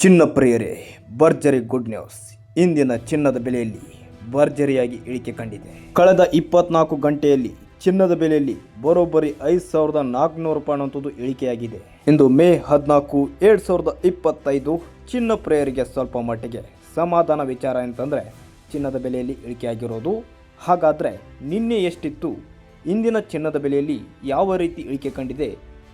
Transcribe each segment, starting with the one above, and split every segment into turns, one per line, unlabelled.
ಚಿನ್ನ ಪ್ರಿಯರೇ, ಭರ್ಜರಿ ಗುಡ್ ನ್ಯೂಸ್. ಇಂದಿನ ಚಿನ್ನದ ಬೆಲೆಯಲ್ಲಿ ಭರ್ಜರಿಯಾಗಿ ಇಳಿಕೆ ಕಂಡಿದೆ. ಕಳೆದ 24 ಗಂಟೆಯಲ್ಲಿ ಚಿನ್ನದ ಬೆಲೆಯಲ್ಲಿ ಬರೋಬ್ಬರಿ 5,400 ರೂಪಾಯಿ ಅನ್ನುವಂಥದ್ದು ಇಳಿಕೆಯಾಗಿದೆ. ಇಂದು ಮೇ 14, 2025 ಚಿನ್ನ ಪ್ರಿಯರಿಗೆ ಸ್ವಲ್ಪ ಮಟ್ಟಿಗೆ ಸಮಾಧಾನ ವಿಚಾರ ಅಂತಂದರೆ ಚಿನ್ನದ ಬೆಲೆಯಲ್ಲಿ ಇಳಿಕೆಯಾಗಿರೋದು. ಹಾಗಾದರೆ ನಿನ್ನೆ ಎಷ್ಟಿತ್ತು, ಇಂದಿನ ಚಿನ್ನದ ಬೆಲೆಯಲ್ಲಿ ಯಾವ ರೀತಿ ಇಳಿಕೆ ಕಂಡಿದೆ,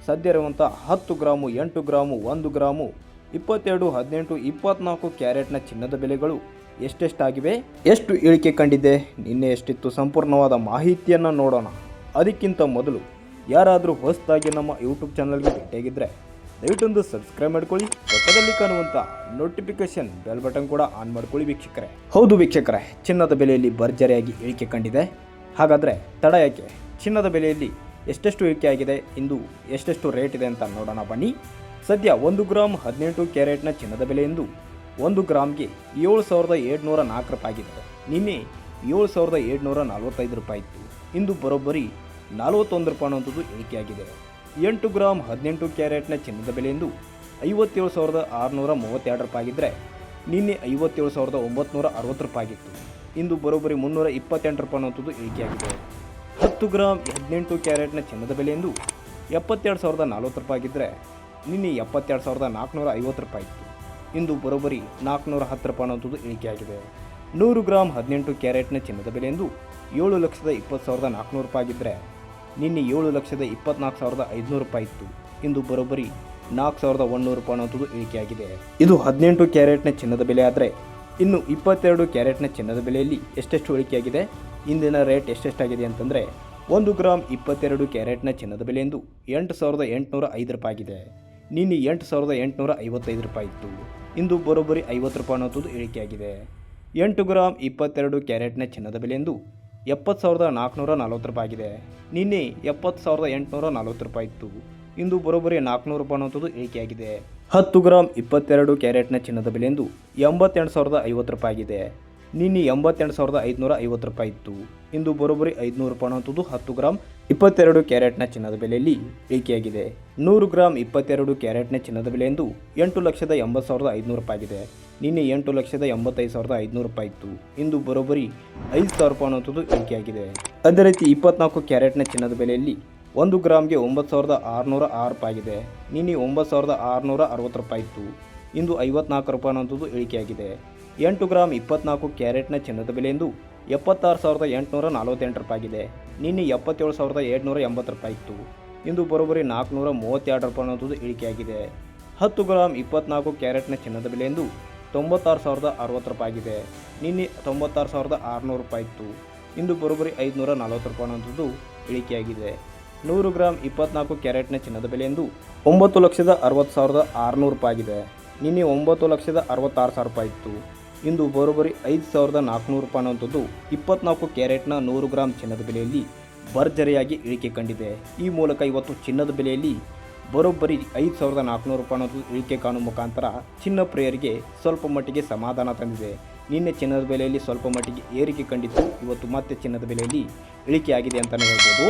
ಸದ್ಯ ಇರುವಂಥ 10 ಗ್ರಾಮು, 8 ಗ್ರಾಮು, 1 ಗ್ರಾಮು, 22, 18, 24 ಕ್ಯಾರೆಟ್ನ ಚಿನ್ನದ ಬೆಲೆಗಳು ಎಷ್ಟೆಷ್ಟಾಗಿವೆ, ಎಷ್ಟು ಇಳಿಕೆ ಕಂಡಿದೆ, ನಿನ್ನೆ ಎಷ್ಟಿತ್ತು, ಸಂಪೂರ್ಣವಾದ ಮಾಹಿತಿಯನ್ನು ನೋಡೋಣ. ಅದಕ್ಕಿಂತ ಮೊದಲು ಯಾರಾದರೂ ಹೊಸದಾಗಿ ನಮ್ಮ ಯೂಟ್ಯೂಬ್ ಚಾನಲ್ಗೆ ಭೇಟಿಯಾಗಿದ್ದರೆ ದಯವಿಟ್ಟೊಂದು ಸಬ್ಸ್ಕ್ರೈಬ್ ಮಾಡ್ಕೊಳ್ಳಿ. ಪಕ್ಕದಲ್ಲಿ ಕಾಣುವಂಥ ನೋಟಿಫಿಕೇಶನ್ ಬೆಲ್ ಬಟನ್ ಕೂಡ ಆನ್ ಮಾಡ್ಕೊಳ್ಳಿ ವೀಕ್ಷಕರೇ. ಹೌದು ವೀಕ್ಷಕರೇ, ಚಿನ್ನದ ಬೆಲೆಯಲ್ಲಿ ಭರ್ಜರಿಯಾಗಿ ಇಳಿಕೆ ಕಂಡಿದೆ. ಹಾಗಾದರೆ ತಡ ಯಾಕೆ, ಚಿನ್ನದ ಬೆಲೆಯಲ್ಲಿ ಎಷ್ಟೆಷ್ಟು ಇಳಿಕೆ ಆಗಿದೆ, ಇಂದು ಎಷ್ಟೆಷ್ಟು ರೇಟ್ ಇದೆ ಅಂತ ನೋಡೋಣ ಬನ್ನಿ. ಸದ್ಯ 1 ಗ್ರಾಮ್ 18 ಕ್ಯಾರೆಟ್ನ ಚಿನ್ನದ ಬೆಲೆ ಎಂದು 1 ಗ್ರಾಮ್ಗೆ 7,704 ರೂಪಾಯಿ ಆಗಿದೆ. ನಿನ್ನೆ 7,745 ರೂಪಾಯಿ ಇತ್ತು. ಇಂದು ಬರೋಬ್ಬರಿ 41 ರೂಪಾಯಿ ಅನ್ನುವಂಥದ್ದು ಇಳಿಕೆಯಾಗಿದೆ. 8 ಗ್ರಾಮ್ 18 ಕ್ಯಾರೆಟ್ನ ಚಿನ್ನದ ಬೆಲೆ ಎಂದು 57,632 ರೂಪಾಯಿ ಆಗಿದ್ದರೆ ನಿನ್ನೆ 57,960 ರೂಪಾಯಿ ಆಗಿತ್ತು. ಇಂದು ಬರೋಬ್ಬರಿ 328 ರೂಪಾಯಿ ಅನ್ನುವಂಥದ್ದು ಇಳಿಕೆಯಾಗಿದೆ. 10 ಗ್ರಾಮ್ 18 ಕ್ಯಾರೆಟ್ನ ಚಿನ್ನದ ಬೆಲೆ ಎಂದು 72,040 ರೂಪಾಯಿ ಆಗಿದ್ದರೆ ನಿನ್ನೆ 72,450 ರೂಪಾಯಿ ಇತ್ತು. ಇಂದು ಬರೋಬ್ಬರಿ 410 ರೂಪಾಯಿ ಅನ್ನುವಂಥದ್ದು ಇಳಿಕೆಯಾಗಿದೆ. 100 ಗ್ರಾಮ್ 18 ಕ್ಯಾರೆಟ್ನ ಚಿನ್ನದ ಬೆಲೆ ಎಂದು 7,20,400 ರೂಪಾಯಿ ಆಗಿದ್ದರೆ ನಿನ್ನೆ 7,24,500 ರೂಪಾಯಿ ಇತ್ತು. ಇಂದು ಬರೋಬ್ಬರಿ 4,100 ರೂಪಾಯಿ ಅನ್ನುವಂಥದ್ದು ಇಳಿಕೆಯಾಗಿದೆ. ಇದು 18 ಕ್ಯಾರೆಟ್ನ ಚಿನ್ನದ ಬೆಲೆ ಆದರೆ ಇನ್ನು 22 ಕ್ಯಾರೆಟ್ನ ಚಿನ್ನದ ಬೆಲೆಯಲ್ಲಿ ಎಷ್ಟೆಷ್ಟು ಇಳಿಕೆಯಾಗಿದೆ, ಇಂದಿನ ರೇಟ್ ಎಷ್ಟೆಷ್ಟಾಗಿದೆ ಅಂತಂದರೆ 1 ಗ್ರಾಮ್ 22 ಕ್ಯಾರೆಟ್ನ ಚಿನ್ನದ ಬೆಲೆ ಎಂದು 8,805 ರೂಪಾಯಿ ಆಗಿದೆ. ನಿನ್ನೆ 8,855 ರೂಪಾಯಿ ಇತ್ತು. ಇಂದು ಬರೋಬ್ಬರಿ 50 ರೂಪಾಯಿ ಅನ್ನೋದು ಇಳಿಕೆಯಾಗಿದೆ. 8 ಗ್ರಾಮ್ 22 ಕ್ಯಾರೆಟ್ನ ಚಿನ್ನದ ಬೆಲೆ ಎಂದು 70,440 ರೂಪಾಯಿ ಆಗಿದೆ. ನಿನ್ನೆ 70,840 ರೂಪಾಯಿ ಇತ್ತು. ಇಂದು ಬರೋಬ್ಬರಿ 400 ರೂಪಾಯಿ ಅನ್ನೋದು ಇಳಿಕೆಯಾಗಿದೆ. 10 ಗ್ರಾಮ್ 22 ಕ್ಯಾರೆಟ್ನ ಚಿನ್ನದ ಬೆಲೆ ಎಂದು 88,050 ರೂಪಾಯಿ ಆಗಿದೆ. ನಿನ್ನೆ 88,550 ರೂಪಾಯಿ ಇತ್ತು. ಇಂದು ಬರೋಬ್ಬರಿ 500 ರೂಪಾಯಿ ಅನ್ನುವಂಥದ್ದು 10 ಗ್ರಾಮ್ 22 ಕ್ಯಾರೆಟ್ನ ಚಿನ್ನದ ಬೆಲೆಯಲ್ಲಿ ಇಳಿಕೆಯಾಗಿದೆ. 100 ಗ್ರಾಮ್ 22 ಕ್ಯಾರೆಟ್ನ ಚಿನ್ನದ ಬೆಲೆ ಎಂದು 8,80,500 ರೂಪಾಯಿ ಆಗಿದೆ. ನಿನ್ನೆ 8,85,500 ರೂಪಾಯಿ ಇತ್ತು. ಇಂದು ಬರೋಬ್ಬರಿ 5,000 ರೂಪಾಯಿ ಅನ್ನುವಂಥದ್ದು ಇಳಿಕೆಯಾಗಿದೆ. ಅದೇ ರೀತಿ 24 ಕ್ಯಾರೆಟ್ನ ಚಿನ್ನದ ಬೆಲೆಯಲ್ಲಿ 1 ಗ್ರಾಮ್ಗೆ 9,606 ರೂಪಾಯಿ ಆಗಿದೆ. ನಿನ್ನೆ 9,660 ರೂಪಾಯಿ ಇತ್ತು. ಇಂದು 54 ರೂಪಾಯಿ ಅನ್ನುವಂಥದ್ದು ಇಳಿಕೆಯಾಗಿದೆ. 8 ಗ್ರಾಮ್ 24 ಕ್ಯಾರೆಟ್ನ ಚಿನ್ನದ ಬೆಲೆ ಎಂದು 76,848 ರೂಪಾಯಿ ಆಗಿದೆ. ನಿನ್ನೆ 77,780 ರೂಪಾಯಿ ಇತ್ತು. ಇಂದು ಬರೋಬ್ಬರಿ 432 ರೂಪಾಯಿ ಅನ್ನೋದು ಇಳಿಕೆಯಾಗಿದೆ. 10 ಗ್ರಾಮ್ 24 ಕ್ಯಾರೆಟ್ನ ಚಿನ್ನದ ಬೆಲೆ ಎಂದು 96,060 ರೂಪಾಯಿ ಆಗಿದೆ. ನಿನ್ನೆ 96,600 ರೂಪಾಯಿ ಇತ್ತು. ಇಂದು ಬರೋಬ್ಬರಿ 540 ರೂಪಾಯಿ ಅನ್ನೋದು ಇಳಿಕೆಯಾಗಿದೆ. 100 ಗ್ರಾಮ್ 24 ಕ್ಯಾರೆಟ್ನ ಚಿನ್ನದ ಬೆಲೆ ಎಂದು 9,60,600 ರೂಪಾಯಿ ಆಗಿದೆ. ನಿನ್ನೆ 9,66,000 ರೂಪಾಯಿ ಇತ್ತು. ಇಂದು ಬರೋಬ್ಬರಿ 5,400 ರೂಪಾಯಿ ಅನ್ನುವಂಥದ್ದು 24 ಕ್ಯಾರೆಟ್ನ 100 ಗ್ರಾಮ್ ಚಿನ್ನದ ಬೆಲೆಯಲ್ಲಿ ಭರ್ಜರಿಯಾಗಿ ಇಳಿಕೆ ಕಂಡಿದೆ. ಈ ಮೂಲಕ ಇವತ್ತು ಚಿನ್ನದ ಬೆಲೆಯಲ್ಲಿ ಬರೋಬ್ಬರಿ 5,400 ರೂಪಾಯಿ ಅನ್ನೋದು ಇಳಿಕೆ ಕಾಣುವ ಮುಖಾಂತರ ಚಿನ್ನ ಪ್ರಿಯರಿಗೆ ಸ್ವಲ್ಪ ಮಟ್ಟಿಗೆ ಸಮಾಧಾನ ತಂದಿದೆ. ನಿನ್ನೆ ಚಿನ್ನದ ಬೆಲೆಯಲ್ಲಿ ಸ್ವಲ್ಪ ಮಟ್ಟಿಗೆ ಏರಿಕೆ ಕಂಡಿತ್ತು, ಇವತ್ತು ಮತ್ತೆ ಚಿನ್ನದ ಬೆಲೆಯಲ್ಲಿ ಇಳಿಕೆ ಆಗಿದೆ ಅಂತಲೇ ಹೇಳ್ಬೋದು.